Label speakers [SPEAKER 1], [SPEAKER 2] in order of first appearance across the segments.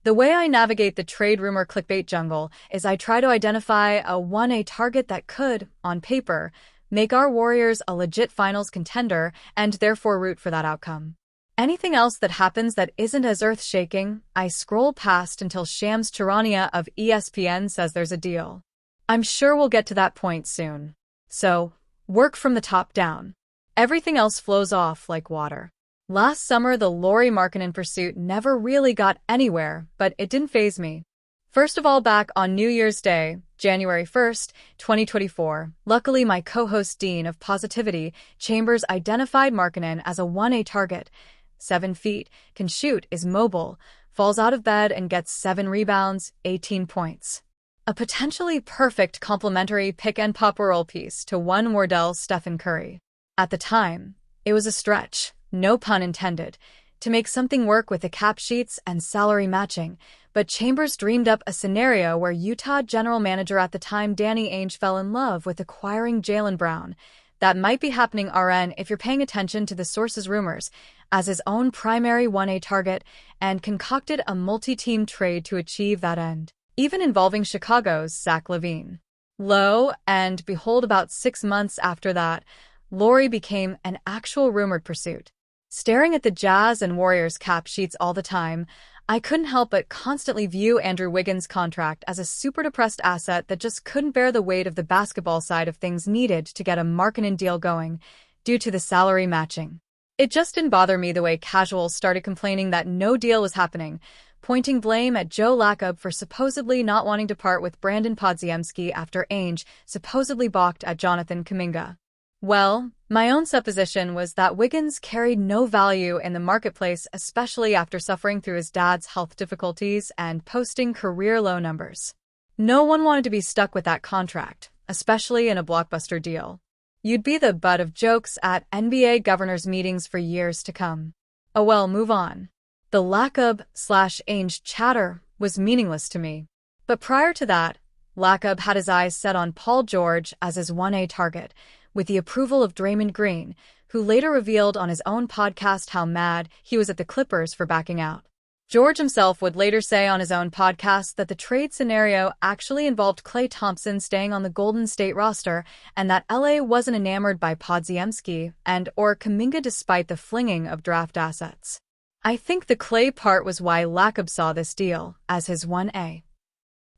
[SPEAKER 1] The way I navigate the trade rumor clickbait jungle is I try to identify a 1A target that could, on paper, make our Warriors a legit finals contender and therefore root for that outcome. Anything else that happens that isn't as earth-shaking, I scroll past until Shams Charania of ESPN says there's a deal. I'm sure we'll get to that point soon. So, work from the top down. Everything else flows off like water. Last summer, the Lauri Markkanen pursuit never really got anywhere, but it didn't faze me. First of all, back on New Year's Day, January 1st, 2024, luckily my co-host Dean of Positivity, Chambers, identified Markkanen as a 1A target. 7 feet, can shoot, is mobile, falls out of bed and gets 7 rebounds, 18 points. A potentially perfect complementary pick-and-pop role piece to one Wardell Stephen Curry. At the time, it was a stretch, no pun intended, to make something work with the cap sheets and salary matching, but Chambers dreamed up a scenario where Utah general manager at the time Danny Ainge fell in love with acquiring Jaylen Brown. That might be happening, RN, if you're paying attention to the source's rumors, as his own primary 1A target, and concocted a multi-team trade to achieve that end, even involving Chicago's Zach LaVine. Lo and behold, about 6 months after that, Lauri became an actual rumored pursuit. Staring at the Jazz and Warriors cap sheets all the time, I couldn't help but constantly view Andrew Wiggins' contract as a super depressed asset that just couldn't bear the weight of the basketball side of things needed to get a Markkanen deal going, due to the salary matching. It just didn't bother me the way casuals started complaining that no deal was happening, pointing blame at Joe Lacob for supposedly not wanting to part with Brandon Podziemski after Ainge supposedly balked at Jonathan Kuminga. Well, my own supposition was that Wiggins carried no value in the marketplace, especially after suffering through his dad's health difficulties and posting career-low numbers. No one wanted to be stuck with that contract, especially in a blockbuster deal. You'd be the butt of jokes at NBA governors' meetings for years to come. Oh well, move on. The Lacob/Ainge chatter was meaningless to me. But prior to that, Lacob had his eyes set on Paul George as his 1A target, with the approval of Draymond Green, who later revealed on his own podcast how mad he was at the Clippers for backing out. George himself would later say on his own podcast that the trade scenario actually involved Klay Thompson staying on the Golden State roster and that LA wasn't enamored by Podziemski or Kuminga despite the flinging of draft assets. I think the Klay part was why Lacob saw this deal as his 1A.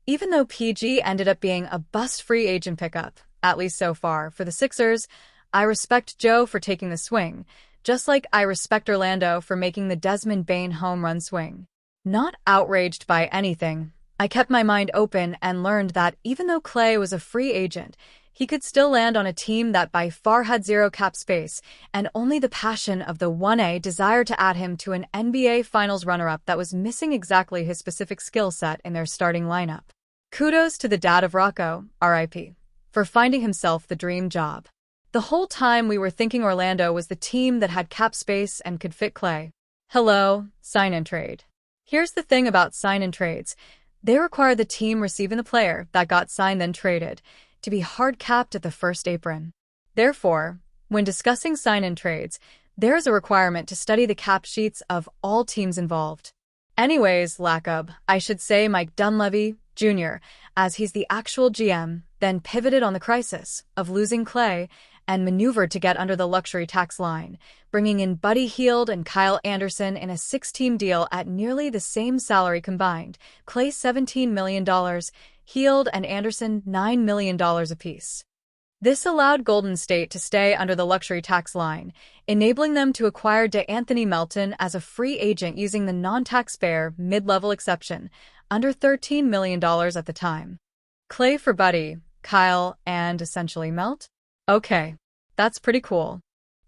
[SPEAKER 1] Even though PG ended up being a bust free agent pickup, at least so far, for the Sixers, I respect Joe for taking the swing, just like I respect Orlando for making the Desmond Bane home run swing. Not outraged by anything, I kept my mind open and learned that even though Klay was a free agent, he could still land on a team that by far had zero cap space and only the passion of the 1A desire to add him to an NBA Finals runner-up that was missing exactly his specific skill set in their starting lineup. Kudos to the dad of Rocco, RIP, for finding himself the dream job. The whole time we were thinking Orlando was the team that had cap space and could fit Klay. Hello, sign and trade. Here's the thing about sign and trades. They require the team receiving the player that got signed then traded to be hard capped at the first apron. Therefore, when discussing sign and trades, there is a requirement to study the cap sheets of all teams involved. Anyways, Lacob, I should say Mike Dunleavy, Jr., as he's the actual GM, then pivoted on the crisis of losing Klay and maneuvered to get under the luxury tax line, bringing in Buddy Hield and Kyle Anderson in a 6-team deal at nearly the same salary combined, Klay $17 million, Hield and Anderson $9 million apiece. This allowed Golden State to stay under the luxury tax line, enabling them to acquire DeAnthony Melton as a free agent using the non-taxpayer mid-level exception, under $13 million at the time. Klay for Buddy, Kyle, and essentially Melt? Okay, that's pretty cool.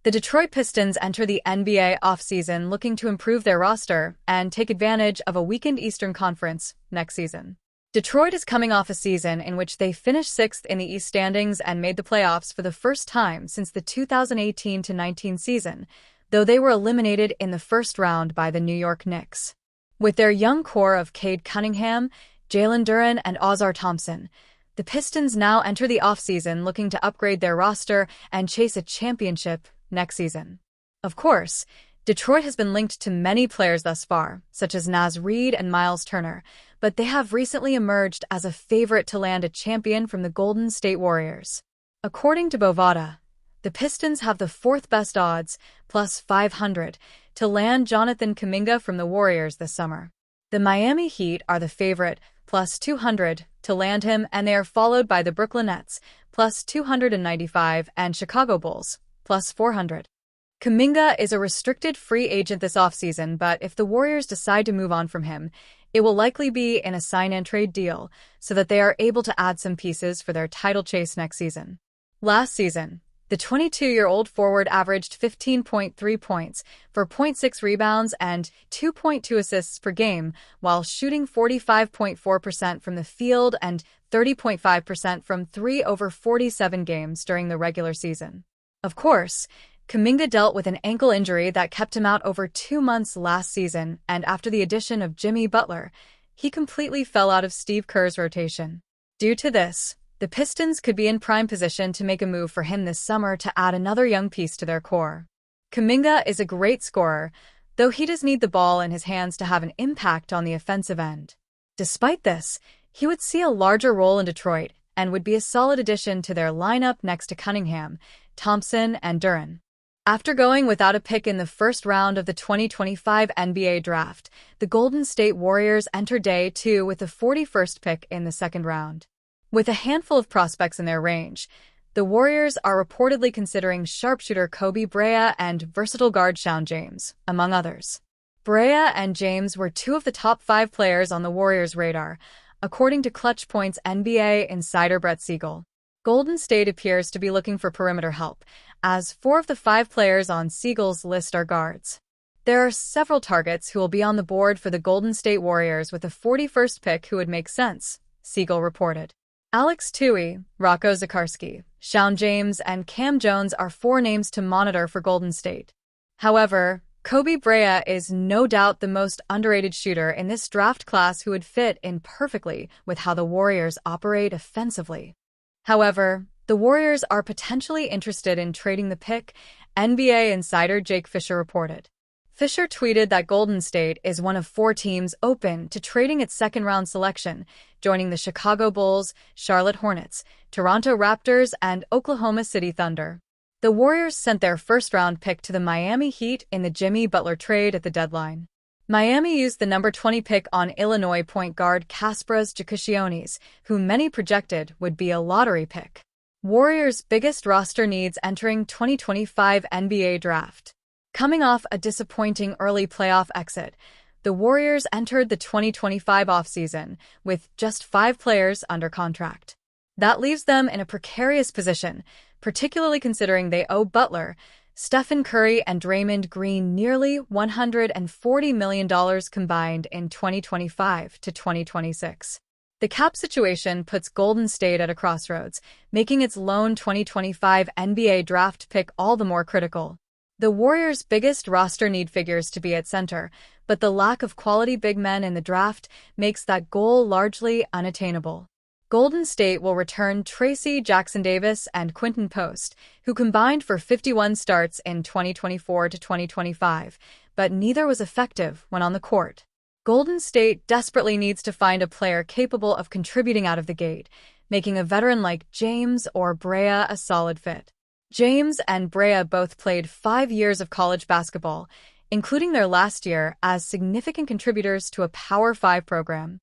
[SPEAKER 1] The Detroit Pistons enter the NBA offseason looking to improve their roster and take advantage of a weakened Eastern Conference next season. Detroit is coming off a season in which they finished 6th in the East standings and made the playoffs for the first time since the 2018-19 season, though they were eliminated in the first round by the New York Knicks. With their young core of Cade Cunningham, Jalen Duren, and Ozar Thompson, the Pistons now enter the offseason looking to upgrade their roster and chase a championship next season. Of course, Detroit has been linked to many players thus far, such as Naz Reid and Miles Turner, but they have recently emerged as a favorite to land a champion from the Golden State Warriors. According to Bovada, the Pistons have the fourth best odds, plus 500, to land Jonathan Kuminga from the Warriors this summer. The Miami Heat are the favorite, plus 200, to land him, and they are followed by the Brooklyn Nets, plus 295, and Chicago Bulls, plus 400. Kuminga is a restricted free agent this offseason, but if the Warriors decide to move on from him, it will likely be in a sign-and-trade deal so that they are able to add some pieces for their title chase next season. Last season, the 22-year-old forward averaged 15.3 points for 0.6 rebounds and 2.2 assists per game, while shooting 45.4% from the field and 30.5% from three over 47 games during the regular season. Of course, Kuminga dealt with an ankle injury that kept him out over 2 months last season, and after the addition of Jimmy Butler, he completely fell out of Steve Kerr's rotation. Due to this, the Pistons could be in prime position to make a move for him this summer to add another young piece to their core. Kuminga is a great scorer, though he does need the ball in his hands to have an impact on the offensive end. Despite this, he would see a larger role in Detroit and would be a solid addition to their lineup next to Cunningham, Thompson, and Duren. After going without a pick in the first round of the 2025 NBA Draft, the Golden State Warriors enter Day 2 with the 41st pick in the second round. With a handful of prospects in their range, the Warriors are reportedly considering sharpshooter Kobe Brea and versatile guard Shawn James, among others. Brea and James were two of the top 5 players on the Warriors' radar, according to Clutch Point's NBA insider Brett Siegel. Golden State appears to be looking for perimeter help, as 4 of the 5 players on Siegel's list are guards. There are several targets who will be on the board for the Golden State Warriors with the 41st pick who would make sense, Siegel reported. Alex Tui, Rocco Zikarsky, Shawn James, and Cam Jones are 4 names to monitor for Golden State. However, Kobe Brea is no doubt the most underrated shooter in this draft class who would fit in perfectly with how the Warriors operate offensively. However, the Warriors are potentially interested in trading the pick, NBA insider Jake Fisher reported. Fisher tweeted that Golden State is one of 4 teams open to trading its second-round selection, joining the Chicago Bulls, Charlotte Hornets, Toronto Raptors, and Oklahoma City Thunder. The Warriors sent their first-round pick to the Miami Heat in the Jimmy Butler trade at the deadline. Miami used the number 20 pick on Illinois point guard Kasparas Jakušionis, who many projected would be a lottery pick. Warriors' biggest roster needs entering 2025 NBA Draft. Coming off a disappointing early playoff exit, the Warriors entered the 2025 offseason with just 5 players under contract. That leaves them in a precarious position, particularly considering they owe Butler, Stephen Curry, and Draymond Green nearly $140 million combined in 2025 to 2026. The cap situation puts Golden State at a crossroads, making its lone 2025 NBA draft pick all the more critical. The Warriors' biggest roster need figures to be at center, but the lack of quality big men in the draft makes that goal largely unattainable. Golden State will return Tracy Jackson-Davis and Quinton Post, who combined for 51 starts in 2024 to 2025, but neither was effective when on the court. Golden State desperately needs to find a player capable of contributing out of the gate, making a veteran like James or Brea a solid fit. James and Brea both played 5 years of college basketball, including their last year as significant contributors to a Power 5 program.